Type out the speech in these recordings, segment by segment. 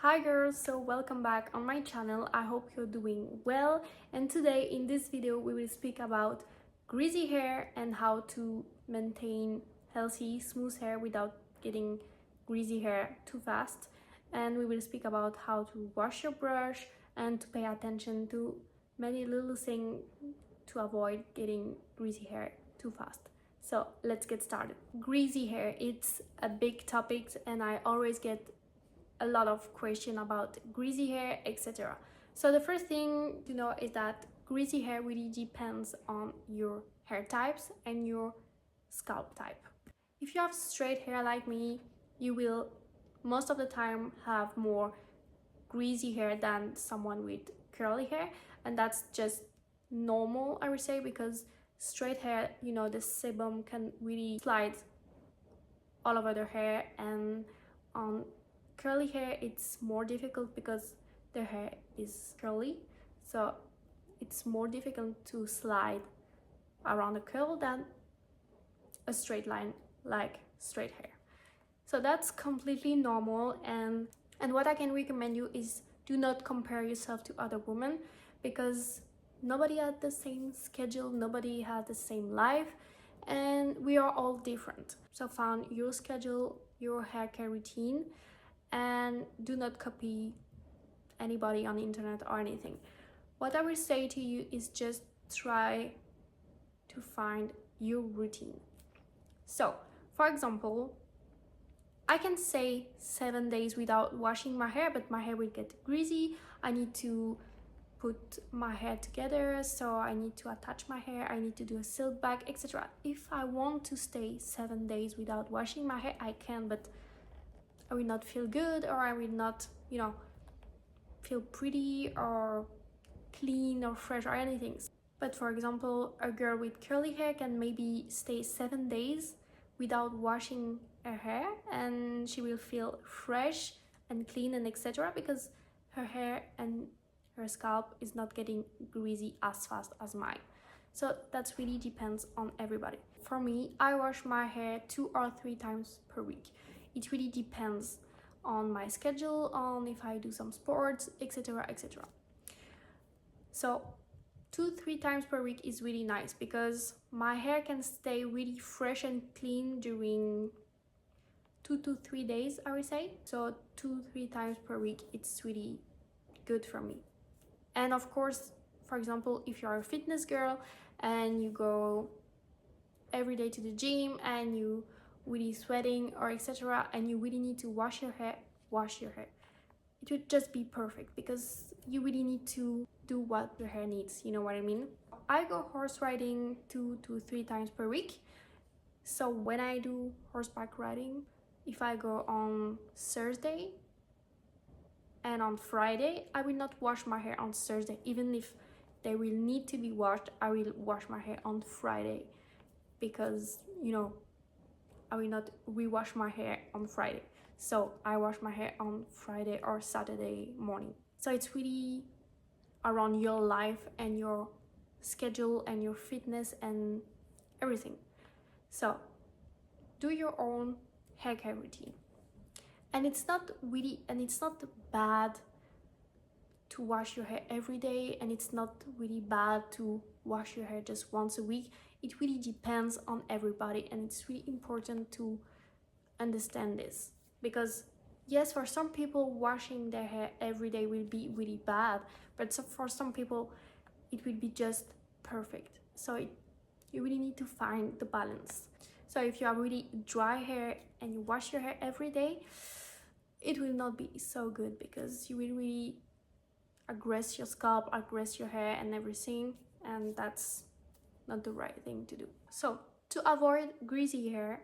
Hi girls, so welcome back on my channel. I hope you're doing well, and today in this video we will speak about greasy hair and how to maintain healthy smooth hair without getting greasy hair too fast. And we will speak about how to wash your brush and to pay attention to many little things to avoid getting greasy hair too fast. So let's get started. Greasy hair, it's a big topic and I always get a lot of question about greasy hair, etc. So the first thing to know is that greasy hair really depends on your hair types and your scalp type. If you have straight hair like me, you will most of the time have more greasy hair than someone with curly hair, and that's just normal, I would say, because straight hair, the sebum can really slide all over their hair, and on curly hair it's more difficult because their hair is curly, so it's more difficult to slide around a curl than a straight line like straight hair. So that's completely normal, and what I can recommend you is do not compare yourself to other women, because nobody has the same schedule, nobody has the same life, and we are all different. So find your schedule, your hair care routine, and do not copy anybody on the internet or anything. What I will say to you is just try to find your routine. So for example, I can say 7 days without washing my hair, but my hair will get greasy. I need to put my hair together, so I need to attach my hair, I need to do a silk back, etc. If I want to stay 7 days without washing my hair, I can, but I will not feel good, or I will not, feel pretty or clean or fresh or anything. But for example, a girl with curly hair can maybe stay 7 days without washing her hair, and she will feel fresh and clean and etc. because her hair and her scalp is not getting greasy as fast as mine. So that really depends on everybody. For me, I wash my hair 2 or 3 times per week. It really depends on my schedule, on if I do some sports, etc, etc. So 2-3 times per week is really nice because my hair can stay really fresh and clean during 2 to 3 days, I would say. So 2-3 times per week, it's really good for me. And of course, for example, if you're a fitness girl and you go every day to the gym and you really sweating or etc, and you really need to wash your hair, it would just be perfect because you really need to do what your hair needs, you know what I mean? I go horse riding 2 to 3 times per week. So when I do horseback riding, if I go on Thursday and on Friday, I will not wash my hair on Thursday. Even if they will need to be washed, I will wash my hair on Friday because, I will not rewash my hair on Friday. So I wash my hair on Friday or Saturday morning. So it's really around your life and your schedule and your fitness and everything. So do your own hair care routine. And it's not bad to wash your hair every day, and it's not really bad to wash your hair just once a week. It really depends on everybody, and it's really important to understand this, because yes, for some people washing their hair every day will be really bad, but for some people it will be just perfect. So you really need to find the balance. So if you have really dry hair and you wash your hair every day, it will not be so good because you will really aggress your scalp, aggress your hair and everything, and that's not the right thing to do. So to avoid greasy hair,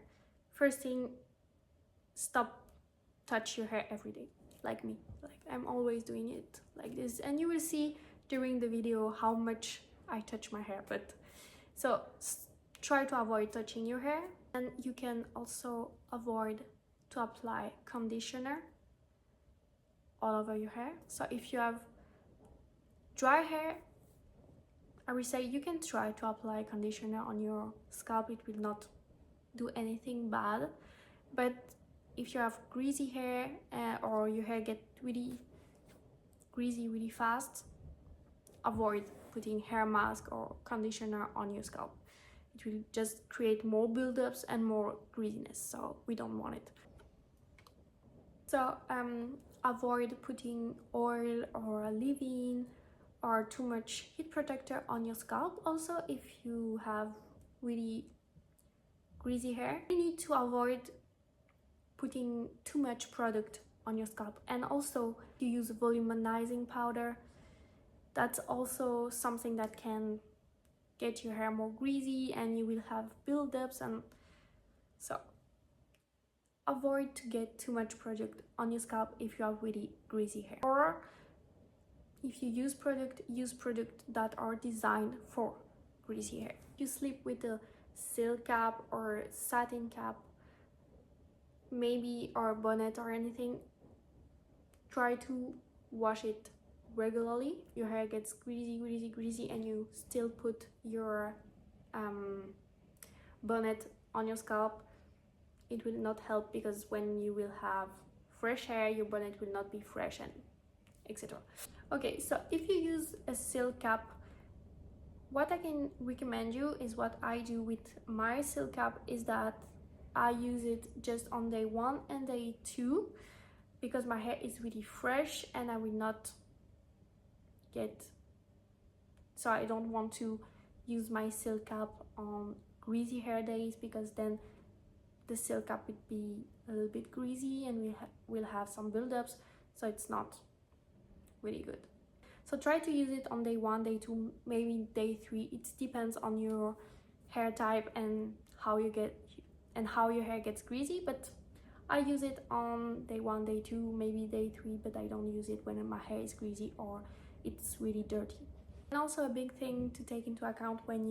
first thing, stop touch your hair every day, like me. Like I'm always doing it like this, and you will see during the video how much I touch my hair. But so try to avoid touching your hair, and you can also avoid to apply conditioner all over your hair. So if you have dry hair, I would say you can try to apply conditioner on your scalp. It will not do anything bad, but if you have greasy hair or your hair get really greasy really fast, avoid putting hair mask or conditioner on your scalp. It will just create more buildups and more greasiness, so we don't want it. So avoid putting oil or a leave-in or too much heat protector on your scalp. Also, if you have really greasy hair, you need to avoid putting too much product on your scalp. And also, you use volumizing powder. That's also something that can get your hair more greasy and you will have buildups, and so avoid to get too much product on your scalp if you have really greasy hair. Or if you use product that are designed for greasy hair. If you sleep with a silk cap or satin cap, maybe, or bonnet or anything, try to wash it regularly. Your hair gets greasy and you still put your bonnet on your scalp, it will not help, because when you will have fresh hair, your bonnet will not be fresh, and etc. Okay, so if you use a silk cap, what I can recommend you is what I do with my silk cap, is that I use it just on day 1 and day 2, because my hair is really fresh and I will not get, so I don't want to use my silk cap on greasy hair days, because then the silk cap would be a little bit greasy and we'll have some buildups, so it's not really good. So try to use it on day 1, day 2, maybe day 3. It depends on your hair type and how your hair gets greasy, but I use it on day 1, day 2, maybe day 3, but I don't use it when my hair is greasy or it's really dirty. And also a big thing to take into account when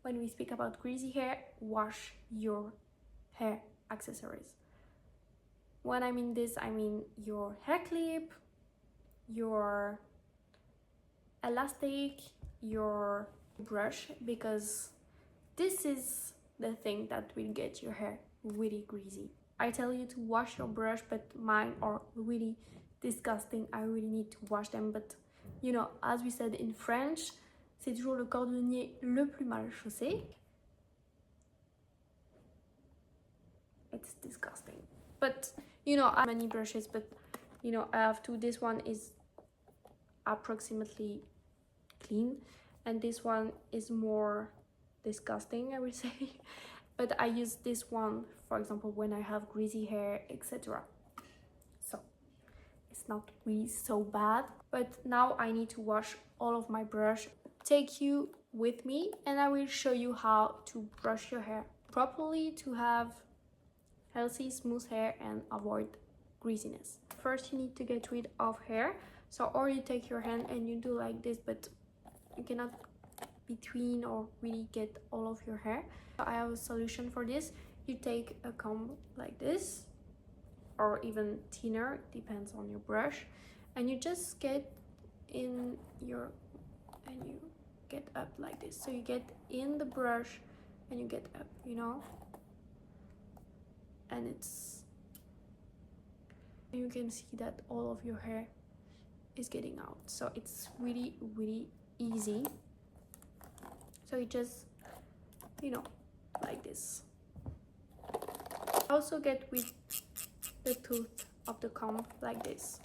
we speak about greasy hair, wash your hair accessories. When I mean this, I mean your hair clip, your elastic, your brush, because this is the thing that will get your hair really greasy. I tell you to wash your brush, but mine are really disgusting. I really need to wash them, but you know, as we said in French, c'est toujours le cordonnier le plus mal chaussé. It's disgusting. But you know, I have many brushes, but you know, I have two. This one is approximately clean and this one is more disgusting, I would say. But I use this one, for example, when I have greasy hair, etc. So it's not really so bad. But now I need to wash all of my brush. Take you with me and I will show you how to brush your hair properly to have healthy, smooth hair and avoid greasiness. First, you need to get rid of hair. So, or you take your hand and you do like this, but you cannot between or really get all of your hair. So I have a solution for this. You take a comb like this, or even thinner, depends on your brush, and you just get in your, and you get up like this. So you get in the brush and you get up, you know, and you can see that all of your hair is getting out. So it's really easy. So you just, you know, like this. Also get with the tooth of the comb like this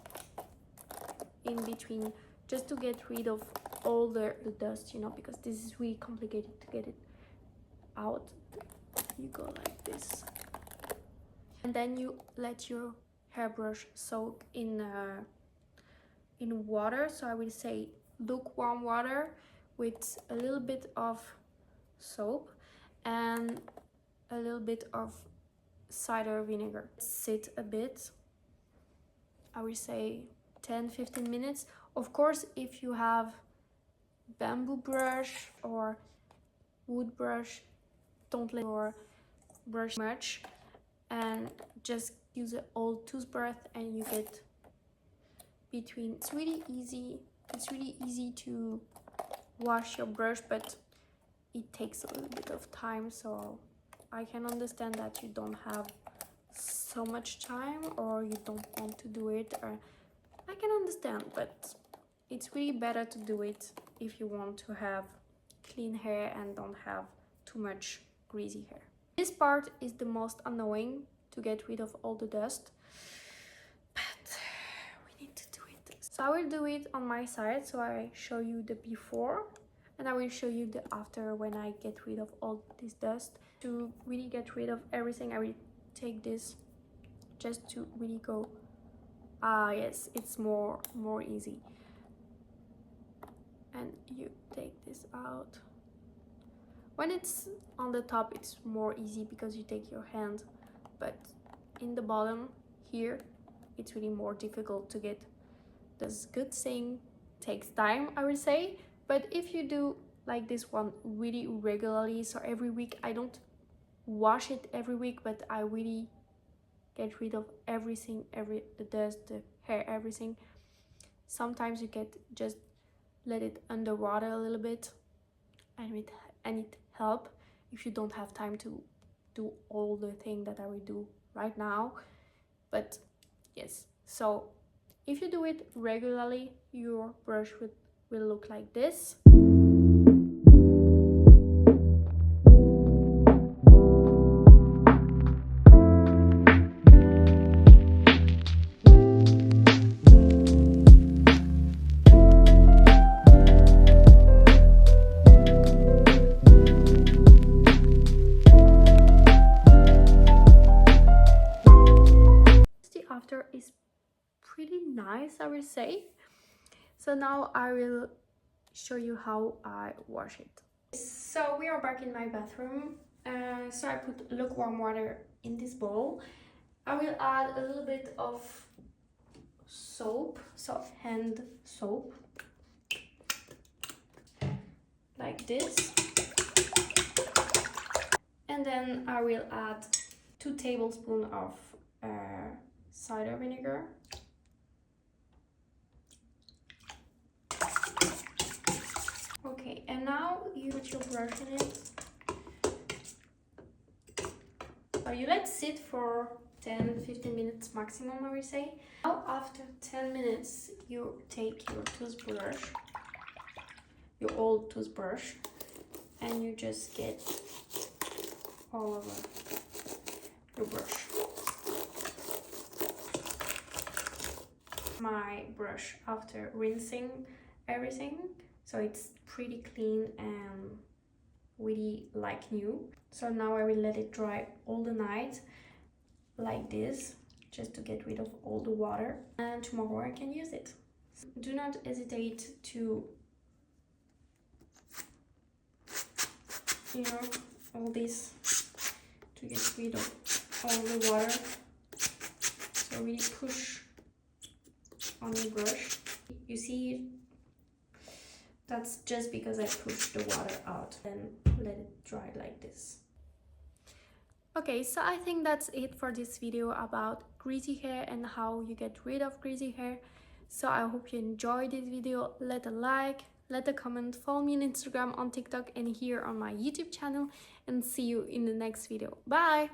in between, just to get rid of all the dust, you know, because this is really complicated to get it out. You go like this and then you let your hairbrush soak in water. So I will say lukewarm water with a little bit of soap and a little bit of cider vinegar. Sit a bit, I will say 10-15 minutes. Of course, if you have bamboo brush or wood brush, don't let your brush much and just use an old toothbrush and you get between. It's really easy to wash your brush, but it takes a little bit of time, so I can understand that you don't have so so much time or you don't want to do it, or I can understand, but it's really better to do it if you want to have clean hair and don't have too much greasy hair. This part is the most annoying to get rid of all the dust, but we need to do it. So I will do it on my side, so I show you the before and I will show you the after when I get rid of all this dust. To really get rid of everything, I will take this just to really go. Yes, it's more easy. And you take this out. When it's on the top, it's more easy because you take your hand, but in the bottom here, it's really more difficult to get. This good thing takes time, I would say, but if you do like this one really regularly, so every week, I don't wash it every week, but I really get rid of everything, the dust, the hair, everything. Sometimes you get just let it underwater a little bit, and it help if you don't have time to do all the thing that I will do right now. But yes, so if you do it regularly, your brush will look like this. After is pretty nice, I will say. So now I will show you how I wash it. So we are back in my bathroom. So I put lukewarm water in this bowl. I will add a little bit of soap, so hand soap, like this. And then I will add 2 tablespoons of cider vinegar. Okay, and now you put your brush in it. So you let it sit for 10-15 minutes maximum, I will say. Now after 10 minutes you take your toothbrush, your old toothbrush, and you just get all over your brush. My brush after rinsing everything, so it's pretty clean and really like new. So now I will let it dry all the night like this, just to get rid of all the water, and tomorrow I can use it. Do not hesitate to, all this, to get rid of all the water. So really push on the brush. You see, that's just because I pushed the water out and let it dry like this. Okay, so I think that's it for this video about greasy hair and how you get rid of greasy hair. So I hope you enjoyed this video. Let a like, let a comment, follow me on Instagram, on TikTok, and here on my YouTube channel, and see you in the next video. Bye!